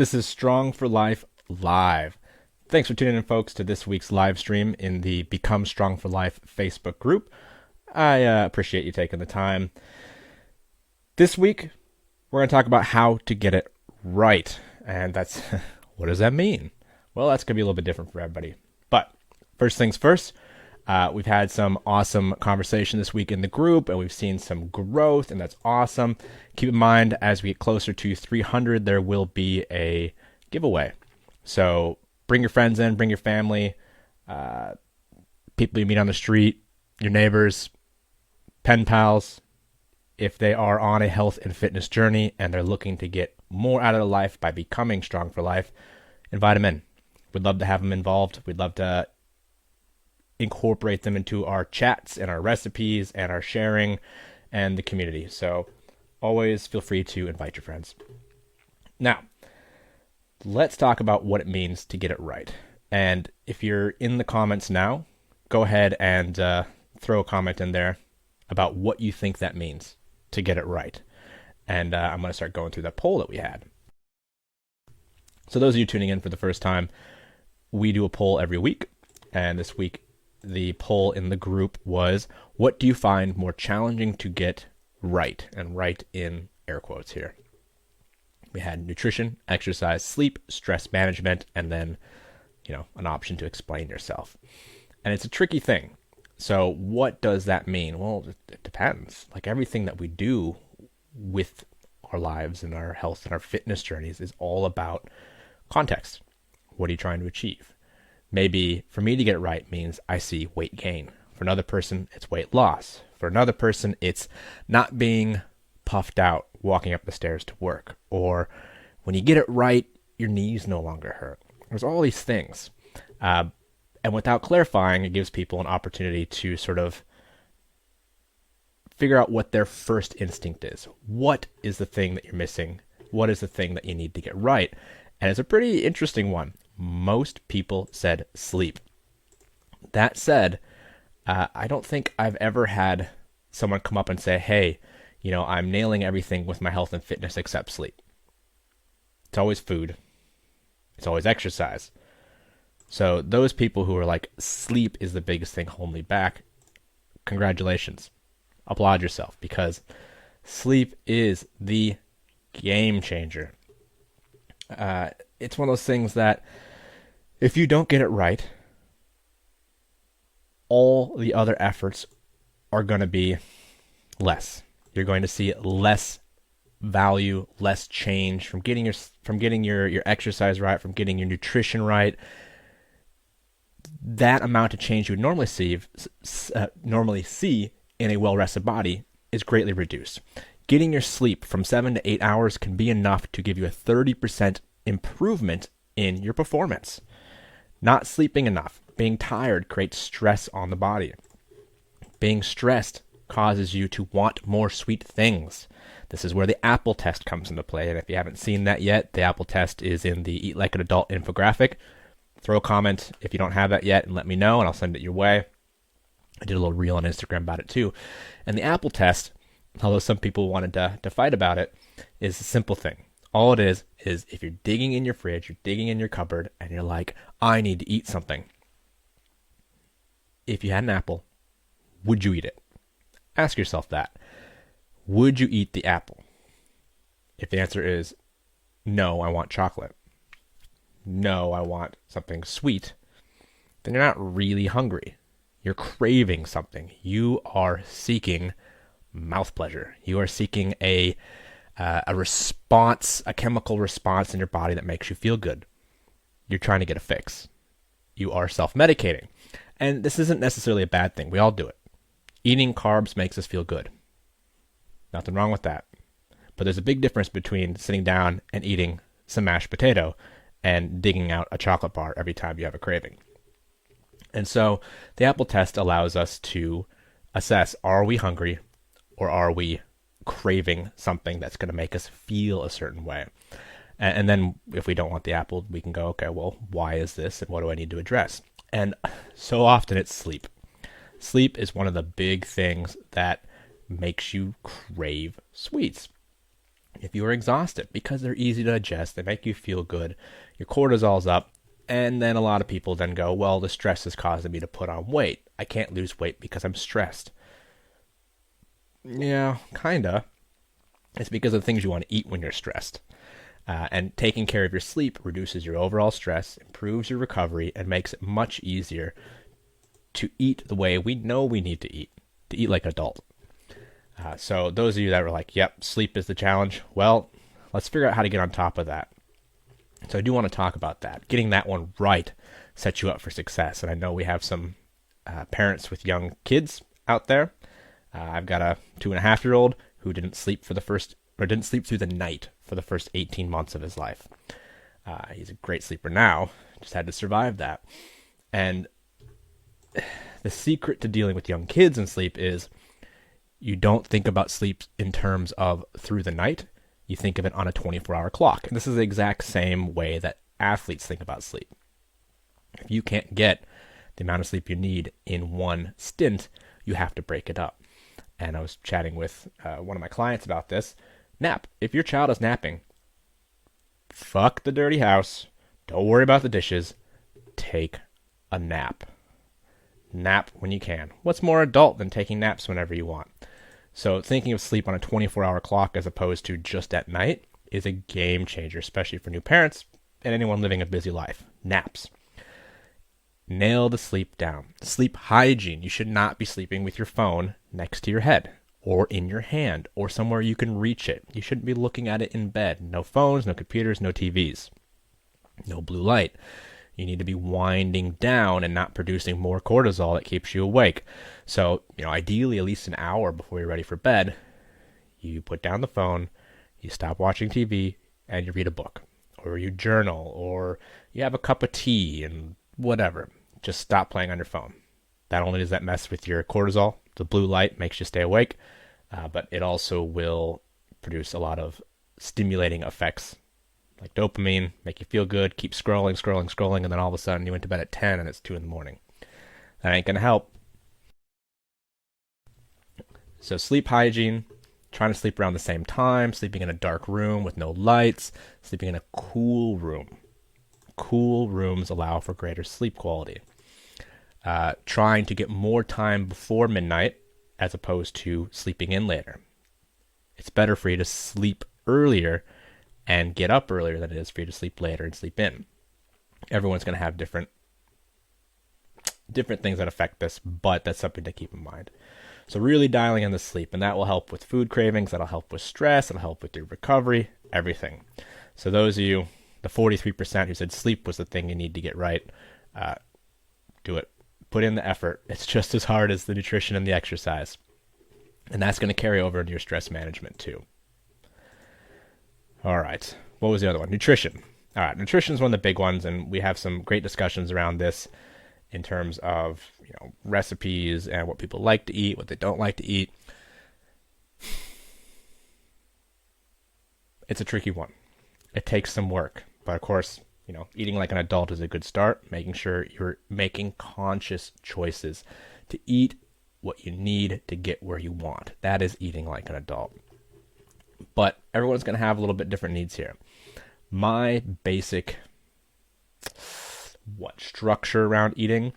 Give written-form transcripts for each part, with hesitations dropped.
This is Strong for Life Live. Thanks for tuning in, folks, to this week's live stream in the Become Strong for Life Facebook group. I appreciate you taking the time. This week, we're going to talk about how to get it right. And that's, what does that mean? Well, that's going to be a little bit different for everybody. But first things first, we've had some awesome conversation this week in the group, and we've seen some growth, and that's awesome. Keep in mind, as we get closer to 300, there will be a giveaway. So bring your friends in, bring your family, people you meet on the street, your neighbors, pen pals. If they are on a health and fitness journey and they're looking to get more out of their life by becoming strong for life, invite them in. We'd love to have them involved. We'd love to incorporate them into our chats and our recipes and our sharing and the community. So always feel free to invite your friends. Now, let's talk about what it means to get it right. And if you're in the comments now, go ahead and throw a comment in there about what you think that means to get it right. And I'm going to start going through that poll that we had. So those of you tuning in for the first time, we do a poll every week. And this week, the poll in the group was, what do you find more challenging to get right? And right in air quotes here. We had nutrition, exercise, sleep, stress management, and then, an option to explain yourself. And it's a tricky thing. So what does that mean? Well, it depends. Like everything that we do with our lives and our health and our fitness journeys is all about context. What are you trying to achieve? Maybe for me to get it right means I see weight gain. For another person, it's weight loss. For another person, it's not being puffed out walking up the stairs to work. Or when you get it right, your knees no longer hurt. There's all these things. And without clarifying, it gives people an opportunity to sort of figure out what their first instinct is. What is the thing that you're missing? What is the thing that you need to get right? And it's a pretty interesting one. Most people said sleep. That said, I don't think I've ever had someone come up and say, hey, I'm nailing everything with my health and fitness except sleep. It's always food. It's always exercise. So those people who are like, sleep is the biggest thing holding me back, congratulations. Applaud yourself, because sleep is the game changer. It's one of those things that if you don't get it right, all the other efforts are going to be less. You're going to see less value, less change from getting your exercise right, from getting your nutrition right. That amount of change you would normally see in a well-rested body is greatly reduced. Getting your sleep from 7 to 8 hours can be enough to give you a 30% improvement in your performance. Not sleeping enough, being tired creates stress on the body. Being stressed causes you to want more sweet things. This is where the apple test comes into play. And if you haven't seen that yet, the apple test is in the Eat Like an Adult infographic. Throw a comment if you don't have that yet and let me know, and I'll send it your way. I did a little reel on Instagram about it too. And the apple test, although some people wanted to fight about it, is a simple thing. All it is if you're digging in your fridge, you're digging in your cupboard, and you're like, I need to eat something. If you had an apple, would you eat it? Ask yourself that. Would you eat the apple? If the answer is no, I want chocolate. No, I want something sweet. Then you're not really hungry. You're craving something. You are seeking mouth pleasure. You are seeking a response, a chemical response in your body that makes you feel good. You're trying to get a fix. You are self-medicating. And this isn't necessarily a bad thing. We all do it. Eating carbs makes us feel good. Nothing wrong with that. But there's a big difference between sitting down and eating some mashed potato and digging out a chocolate bar every time you have a craving. And so the apple test allows us to assess, are we hungry or are we craving something that's going to make us feel a certain way? And then if we don't want the apple, we can go, okay, well, why is this and what do I need to address? And so often it's sleep. Sleep is one of the big things that makes you crave sweets. if you are exhausted, because they're easy to digest, they make you feel good, your cortisol's up, and then a lot of people then go, well, the stress is causing me to put on weight. I can't lose weight because I'm stressed. Yeah, kinda. It's because of the things you want to eat when you're stressed. And taking care of your sleep reduces your overall stress, improves your recovery, and makes it much easier to eat the way we know we need to eat like an adult. So those of you that were like, yep, sleep is the challenge, well, let's figure out how to get on top of that. So I do want to talk about that. Getting that one right sets you up for success. And I know we have some parents with young kids out there. I've got a 2.5-year-old who didn't sleep through the night for the first 18 months of his life. He's a great sleeper now, just had to survive that. And the secret to dealing with young kids and sleep is you don't think about sleep in terms of through the night. You think of it on a 24-hour clock. And this is the exact same way that athletes think about sleep. If you can't get the amount of sleep you need in one stint, you have to break it up. And I was chatting with one of my clients about this. Nap. If your child is napping, fuck the dirty house. Don't worry about the dishes. Take a nap. Nap when you can. What's more adult than taking naps whenever you want? So thinking of sleep on a 24-hour clock as opposed to just at night is a game changer, especially for new parents and anyone living a busy life. Naps. Nail the sleep down. Sleep hygiene. You should not be sleeping with your phone next to your head or in your hand or somewhere you can reach it. You shouldn't be looking at it in bed. No phones, no computers, no TVs. No blue light. You need to be winding down and not producing more cortisol that keeps you awake. So, ideally at least an hour before you're ready for bed, you put down the phone, you stop watching TV, and you read a book. Or you journal, or you have a cup of tea and whatever. Just stop playing on your phone. Not only does that mess with your cortisol, the blue light makes you stay awake, but it also will produce a lot of stimulating effects like dopamine, make you feel good, keep scrolling, and then all of a sudden you went to bed at 10 and it's 2 in the morning. That ain't going to help. So sleep hygiene, trying to sleep around the same time, sleeping in a dark room with no lights, sleeping in a cool room. Cool rooms allow for greater sleep quality. Trying to get more time before midnight as opposed to sleeping in later. It's better for you to sleep earlier and get up earlier than it is for you to sleep later and sleep in. Everyone's going to have different things that affect this, but that's something to keep in mind. So really dialing in the sleep, and that will help with food cravings, that'll help with stress, it'll help with your recovery, everything. So those of you, the 43% who said sleep was the thing you need to get right, do it. Put in the effort. It's just as hard as the nutrition and the exercise. And that's going to carry over into your stress management too. All right. What was the other one? Nutrition. All right. Nutrition is one of the big ones, and we have some great discussions around this in terms of recipes and what people like to eat, what they don't like to eat. It's a tricky one. It takes some work. But of course, eating like an adult is a good start, making sure you're making conscious choices to eat what you need to get where you want. That is eating like an adult. But everyone's going to have a little bit different needs here. My basic structure around eating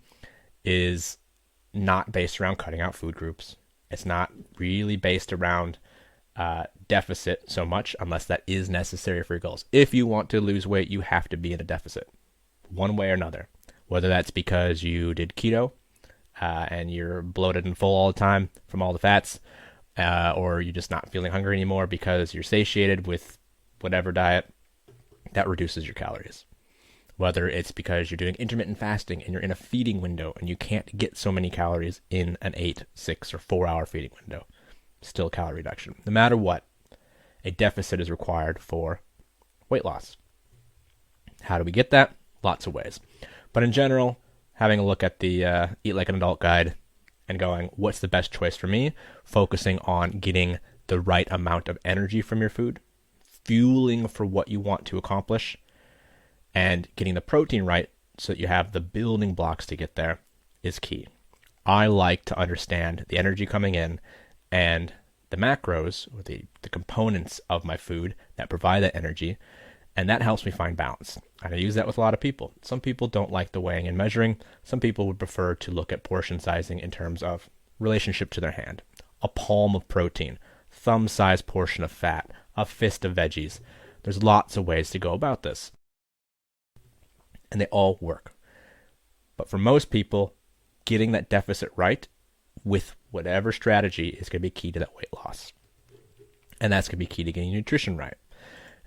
is not based around cutting out food groups. It's not really based around deficit so much, unless that is necessary for your goals. If you want to lose weight, you have to be in a deficit one way or another. Whether that's because you did keto and you're bloated and full all the time from all the fats, or you're just not feeling hungry anymore because you're satiated with whatever diet, that reduces your calories. Whether it's because you're doing intermittent fasting and you're in a feeding window and you can't get so many calories in an 8, 6, or 4-hour feeding window, still calorie reduction. No matter what, a deficit is required for weight loss. How do we get that? Lots of ways. But in general, having a look at the Eat Like an Adult guide and going, what's the best choice for me? Focusing on getting the right amount of energy from your food, fueling for what you want to accomplish, and getting the protein right so that you have the building blocks to get there is key. I like to understand the energy coming in and the macros, or the components of my food that provide that energy, and that helps me find balance. And I use that with a lot of people. Some people don't like the weighing and measuring. Some people would prefer to look at portion sizing in terms of relationship to their hand. A palm of protein, thumb-sized portion of fat, a fist of veggies. There's lots of ways to go about this. And they all work. But for most people, getting that deficit right with whatever strategy is going to be key to that weight loss. And that's going to be key to getting nutrition right.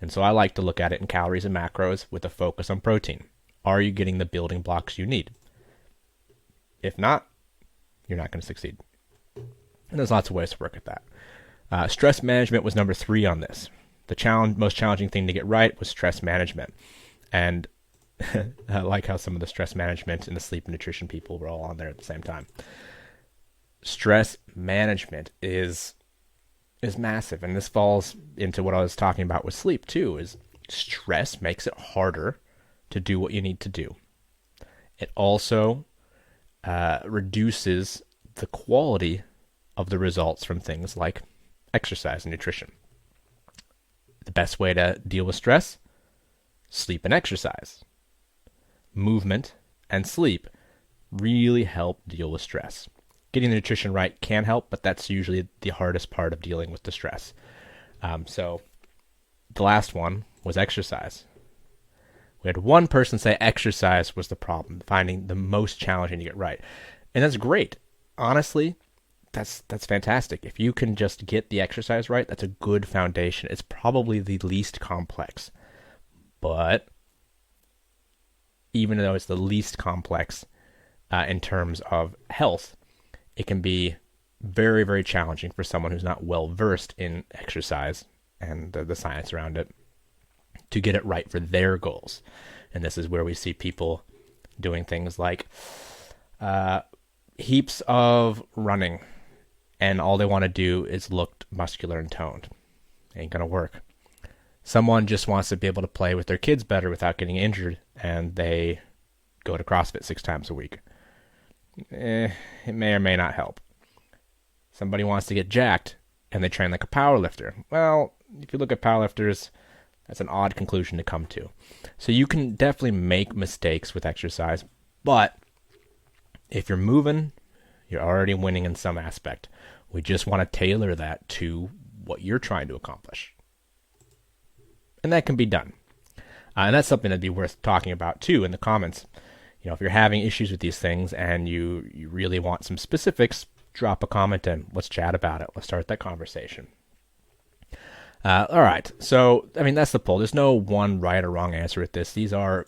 And so I like to look at it in calories and macros with a focus on protein. Are you getting the building blocks you need? If not, you're not going to succeed. And there's lots of ways to work at that. Stress management was number 3 on this. The most challenging thing to get right was stress management. And I like how some of the stress management and the sleep and nutrition people were all on there at the same time. Stress management is massive, and this falls into what I was talking about with sleep too. Is stress makes it harder to do what you need to do. It also reduces the quality of the results from things like exercise and nutrition. The best way to deal with stress: sleep and exercise. Movement and sleep really help deal with stress. Getting the nutrition right can help, but that's usually the hardest part of dealing with the stress. So the last one was exercise. We had one person say exercise was the problem, finding the most challenging to get right. And that's great. Honestly, that's fantastic. If you can just get the exercise right, that's a good foundation. It's probably the least complex. But even though it's the least complex in terms of health, it can be very, very challenging for someone who's not well versed in exercise and the science around it to get it right for their goals. And this is where we see people doing things like heaps of running, and all they want to do is look muscular and toned. Ain't gonna work. Someone just wants to be able to play with their kids better without getting injured, and they go to CrossFit 6 times a week. It may or may not help. Somebody wants to get jacked, and they train like a power lifter. Well, if you look at powerlifters, that's an odd conclusion to come to. So you can definitely make mistakes with exercise, but if you're moving, you're already winning in some aspect. We just want to tailor that to what you're trying to accomplish. And that can be done. And that's something that'd be worth talking about too in the comments. You know, if you're having issues with these things and you really want some specifics, drop a comment and let's chat about it. Let's start that conversation. All right. So, I mean, that's the poll. There's no one right or wrong answer with this. These are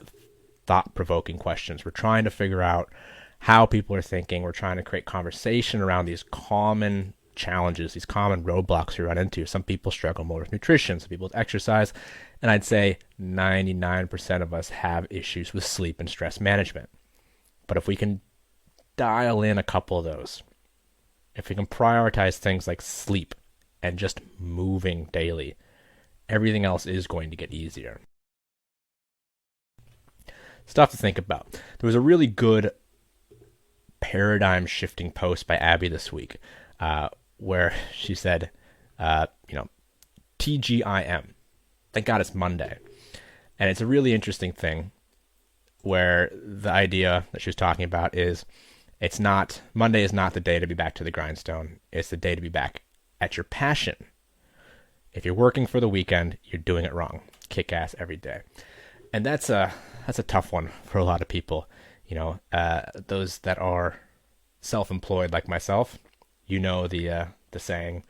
thought-provoking questions. We're trying to figure out how people are thinking. We're trying to create conversation around these common challenges, these common roadblocks we run into. Some people struggle more with nutrition, some people with exercise, and I'd say 99% of us have issues with sleep and stress management. But if we can dial in a couple of those, if we can prioritize things like sleep and just moving daily, everything else is going to get easier. Stuff to think about. There was a really good paradigm shifting post by Abby this week, where she said, TGIM. Thank God it's Monday. And it's a really interesting thing where the idea that she was talking about is Monday is not the day to be back to the grindstone. It's the day to be back at your passion. If you're working for the weekend, you're doing it wrong. Kick ass every day. And that's a tough one for a lot of people. You know, those that are self-employed like myself, you know the saying.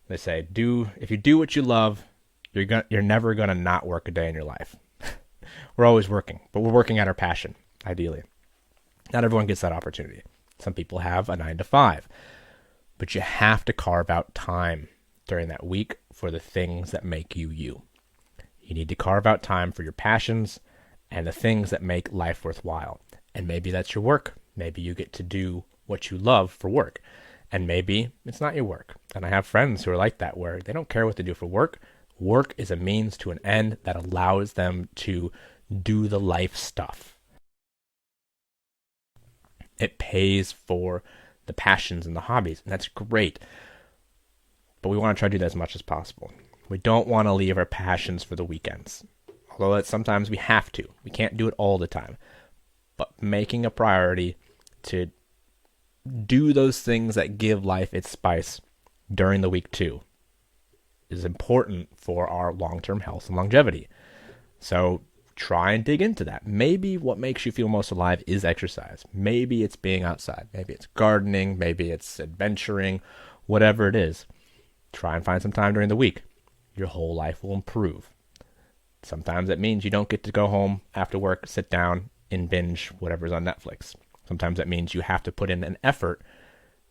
They say, if you do what you love, you're never gonna not work a day in your life. We're always working, but we're working at our passion, ideally. Not everyone gets that opportunity. Some people have a 9 to 5, but you have to carve out time during that week for the things that make you you. You need to carve out time for your passions and the things that make life worthwhile. And maybe that's your work. Maybe you get to do what you love for work. And maybe it's not your work. And I have friends who are like that, where they don't care what they do for work. Work is a means to an end that allows them to do the life stuff. It pays for the passions and the hobbies, and that's great. but we want to try to do that as much as possible. We don't want to leave our passions for the weekends, although sometimes we have to. We can't do it all the time, but making a priority to do those things that give life its spice during the week too is important for our long-term health and longevity. So try and dig into that. Maybe what makes you feel most alive is exercise. Maybe it's being outside. Maybe it's gardening. Maybe it's adventuring. Whatever it is, try and find some time during the week. Your whole life will improve. Sometimes that means you don't get to go home after work, sit down, and binge whatever's on Netflix. Sometimes that means you have to put in an effort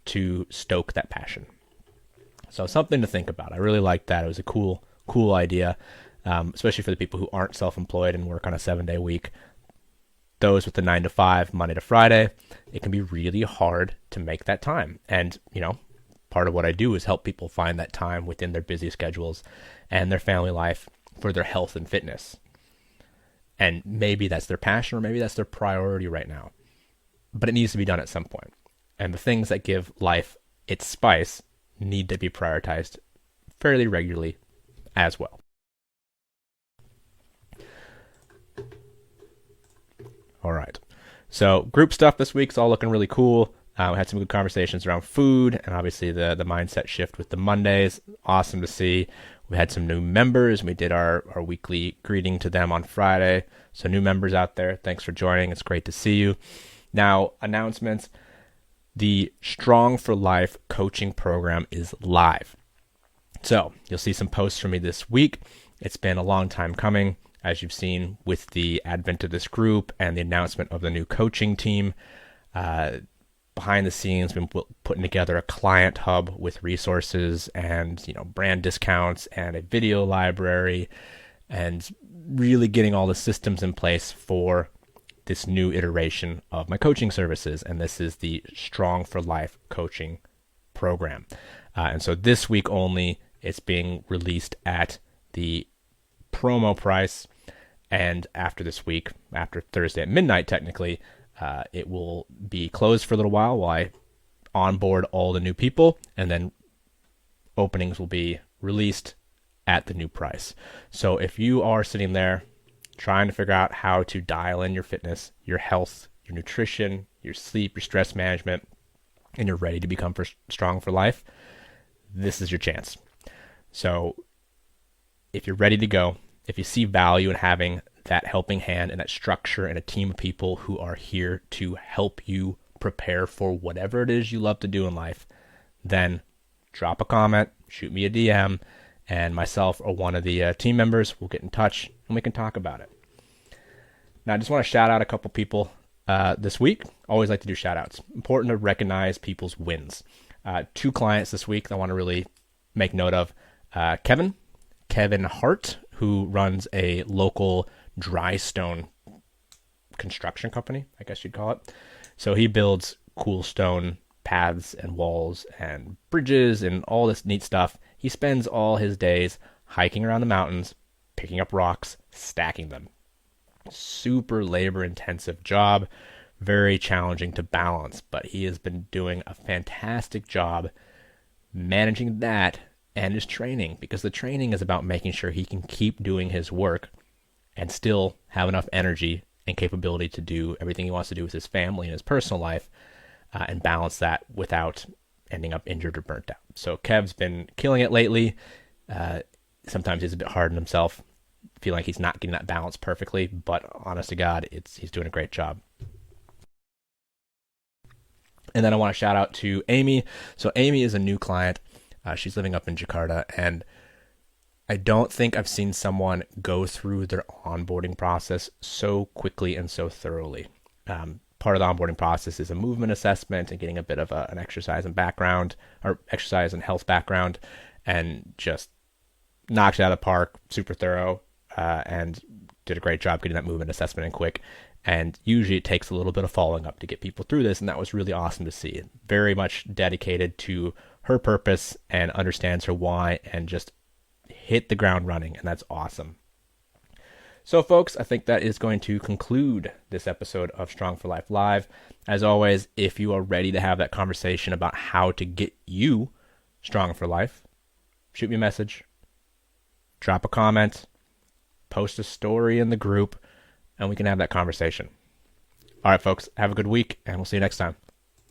to stoke that passion. So something to think about. I really liked that. It was a cool idea, especially for the people who aren't self-employed and work on a 7-day week. Those with the 9 to 5, Monday to Friday, it can be really hard to make that time. And, part of what I do is help people find that time within their busy schedules and their family life for their health and fitness. And maybe that's their passion, or maybe that's their priority right now. But it needs to be done at some point. And the things that give life its spice need to be prioritized fairly regularly as well. All right. So group stuff this week's all looking really cool. We had some good conversations around food and obviously the mindset shift with the Mondays. Awesome to see. We had some new members. We did our weekly greeting to them on Friday. So new members out there, thanks for joining. It's great to see you. Now, announcements. The Strong for Life coaching program is live. So you'll see some posts from me this week. It's been a long time coming, as you've seen with the advent of this group and the announcement of the new coaching team. Behind the scenes, we've been putting together a client hub with resources and brand discounts and a video library, and really getting all the systems in place for this new iteration of my coaching services. And this is the Strong for Life coaching program. And so this week only, it's being released at the promo price. And after this week, after Thursday at midnight, technically, it will be closed for a little while I onboard all the new people, and then openings will be released at the new price. So if you are sitting there trying to figure out how to dial in your fitness, your health, your nutrition, your sleep, your stress management, and you're ready to become strong for life, this is your chance. So if you're ready to go, if you see value in having that helping hand and that structure and a team of people who are here to help you prepare for whatever it is you love to do in life, then drop a comment, shoot me a DM, and myself or one of the team members will get in touch and we can talk about it. Now, I just want to shout out a couple people this week. Always like to do shout outs. Important to recognize people's wins. 2 clients this week that I want to really make note of. Kevin Hart, who runs a local dry stone construction company, I guess you'd call it. So he builds cool stone paths and walls and bridges and all this neat stuff. He spends all his days hiking around the mountains, picking up rocks, stacking them. Super labor intensive job, very challenging to balance, but he has been doing a fantastic job managing that and his training, because the training is about making sure he can keep doing his work and still have enough energy and capability to do everything he wants to do with his family and his personal life, and balance that without ending up injured or burnt out. So Kev's been killing it lately. Sometimes he's a bit hard on himself, feeling like he's not getting that balance perfectly, but honest to God, he's doing a great job. And then I want to shout out to Amy. So Amy is a new client. She's living up in Jakarta, and I don't think I've seen someone go through their onboarding process so quickly and so thoroughly. Part of the onboarding process is a movement assessment and getting a bit of an exercise and exercise and health background, and just knocked it out of the park, super thorough, and did a great job getting that movement assessment in quick. And usually it takes a little bit of following up to get people through this, and that was really awesome to see. Very much dedicated to her purpose and understands her why and just hit the ground running, and that's awesome. So folks, I think that is going to conclude this episode of Strong for Life Live. As always, if you are ready to have that conversation about how to get you strong for life, shoot me a message, drop a comment, post a story in the group, and we can have that conversation. All right, folks, have a good week, and we'll see you next time.